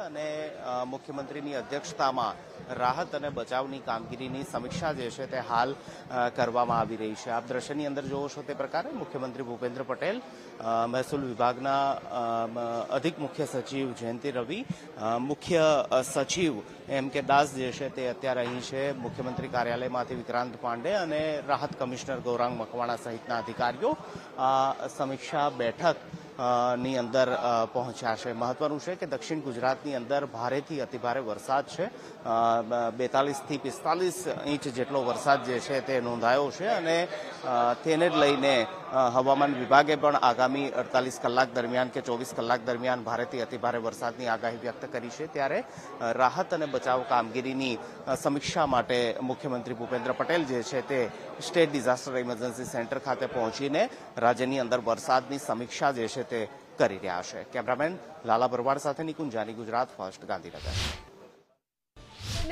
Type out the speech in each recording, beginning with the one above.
અને મુખ્યમંત્રીની અધ્યક્ષતામાં રાહત અને બચાવની કામગીરીની સમીક્ષા જે છે તે હાલ કરવામાં આવી રહી છે। આપ દ્રશ્યની અંદર જોવો છો તે પ્રકારે મુખ્યમંત્રી ભૂપેન્દ્ર પટેલ, મહેસૂલ વિભાગના અધિક મુખ્ય સચિવ જયંતિ રવિ, મુખ્ય સચિવ એમ કે દાસ જે છે તે અત્યારે અહીં છે, મુખ્યમંત્રી કાર્યાલયમાંથી વિક્રાંત પાંડે અને રાહત કમિશનર ગૌરાંગ મકવાણા સહિતના અધિકારીઓ આ સમીક્ષા બેઠક ની અંદર પહોંચ્યા છે। મહત્વનું છે કે દક્ષિણ ગુજરાતની અંદર ભારેથી અતિભારે વરસાદ છે, 42 થી 45 ઇંચ જેટલો વરસાદ જે છે તે નોંધાયો છે અને તેને જ લઈને હવામાન વિભાગે પણ આગામી 48 કલાક દરમિયાન કે 24 કલાક દરમિયાન ભારેથી અતિભારે વરસાદની આગાહી વ્યક્ત કરી છે। ત્યારે રાહત અને બચાવ કામગીરીની સમીક્ષા માટે મુખ્યમંત્રી ભૂપેન્દ્ર પટેલ જે છે તે સ્ટેટ ડિઝાસ્ટર ઇમરજન્સી સેન્ટર ખાતે પહોંચીને રાજ્યની અંદર વરસાદની સમીક્ષા જે છે તે કરી રહ્યા છે। કેમેરામેન લાલા બરવાડ સાથે Nikunj Jani, Gujarat first, Gandhinagar.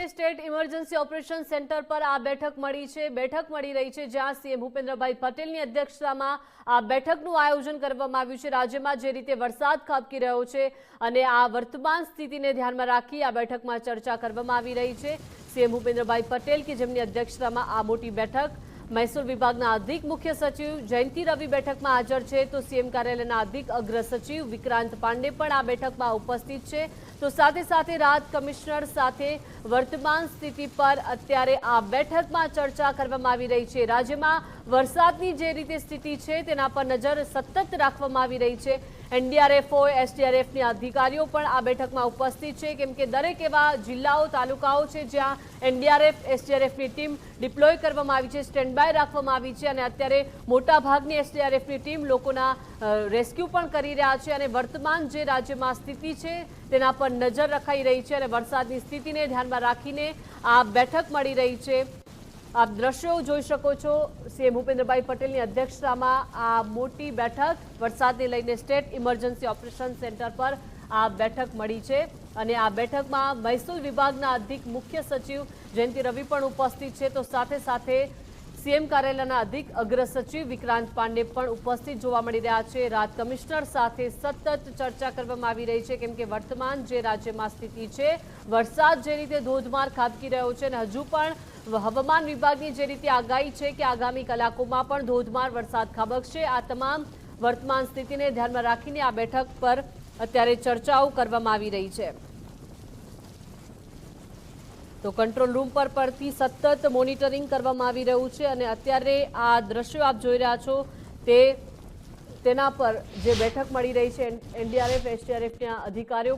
State emergency operation centre પર આ બેઠક મળી રહી છે, જ્યાં સીએમ ભૂપેન્દ્રભાઈ પટેલની અધ્યક્ષતામાં આ બેઠકનું આયોજન કરવામાં આવ્યું છે। રાજ્યમાં જે રીતે વરસાદ ખાબકી રહ્યો છે અને આ વર્તમાન સ્થિતિને ધ્યાનમાં રાખી આ બેઠકમાં ચર્ચા કરવામાં આવી રહી છે। સીએમ ભૂપેન્દ્રભાઈ પટેલ કે જેમની અધ્યક્ષતામાં આ મોટી બેઠક, મહેસૂલ વિભાગના અધિક મુખ્ય સચિવ જયંતિ રવિ બેઠકમાં હાજર છે, તો સીએમ કાર્યાલયના અધિક અગ્ર સચિવ વિક્રાંત પાંડે પણ આ બેઠકમાં ઉપસ્થિત છે। તો સાથે સાથે રાહત કમિશનર સાથે વર્તમાન સ્થિતિ પર અત્યારે આ બેઠકમાં ચર્ચા કરવામાં આવી રહી છે। રાજ્યમાં વરસાદની જે રીતે સ્થિતિ છે તેના પર નજર સતત રાખવામાં આવી રહી છે। એનડીઆરએફ હોય, એસડીઆરએફના અધિકારીઓ પણ આ બેઠકમાં ઉપસ્થિત છે, કેમ કે દરેક એવા જિલ્લાઓ, તાલુકાઓ છે જ્યાં એનડીઆરએફ, એસડીઆરએફની ટીમ ડિપ્લોય કરવામાં આવી છે, સ્ટેન્ડ બાય રાખવામાં આવી છે અને અત્યારે મોટાભાગની એસડીઆરએફની ટીમ લોકોના રેસ્ક્યુ પણ કરી રહ્યા છે અને વર્તમાન જે રાજ્યમાં સ્થિતિ છે તેના પર નજર રખાઈ રહી છે અને વરસાદની સ્થિતિને ધ્યાનમાં રાખીને આ બેઠક મળી રહી છે। આપ દ્રશ્યો જોઈ શકો છો, સીએમ ભૂપેન્દ્રભાઈ પટેલની અધ્યક્ષતામાં આ મોટી બેઠક વરસાદને લઈને સ્ટેટ ઇમરજન્સી ઓપરેશન સેન્ટર પર આ બેઠક મળી છે અને આ બેઠકમાં મહેસૂલ વિભાગના અધિક મુખ્ય સચિવ જયંતિ રવિ પણ ઉપસ્થિત છે, તો સાથે સાથે સીએમ કાર્યાલયના અધિક અગ્ર સચિવ વિક્રાંત પાંડે પણ ઉપસ્થિત જોવા મળી રહ્યા છે। રાહત કમિશનર સાથે સતત ચર્ચા કરવામાં આવી રહી છે, કેમ કે વર્તમાન જે રાજ્યમાં સ્થિતિ છે, વરસાદ જે રીતે ધોધમાર ખાબકી રહ્યો છે અને હજુ પણ હવામાન વિભાગની જે રીતે આગાહી છે કે આગામી કલાકોમાં પણ ધોધમાર વરસાદ ખાબકશે, આ તમામ વર્તમાન સ્થિતિને ધ્યાનમાં રાખીને આ બેઠક પર અત્યારે ચર્ચાઓ કરવામાં આવી રહી છે। તો કંટ્રોલ રૂમ પર પરથી સતત મોનિટરિંગ કરવામાં આવી રહ્યું છે અને અત્યારે આ દ્રશ્યો આપ જોઈ રહ્યા છો તેના પર જે બેઠક મળી રહી છે, એનડીઆરએફ, એસડીઆરએફના અધિકારીઓ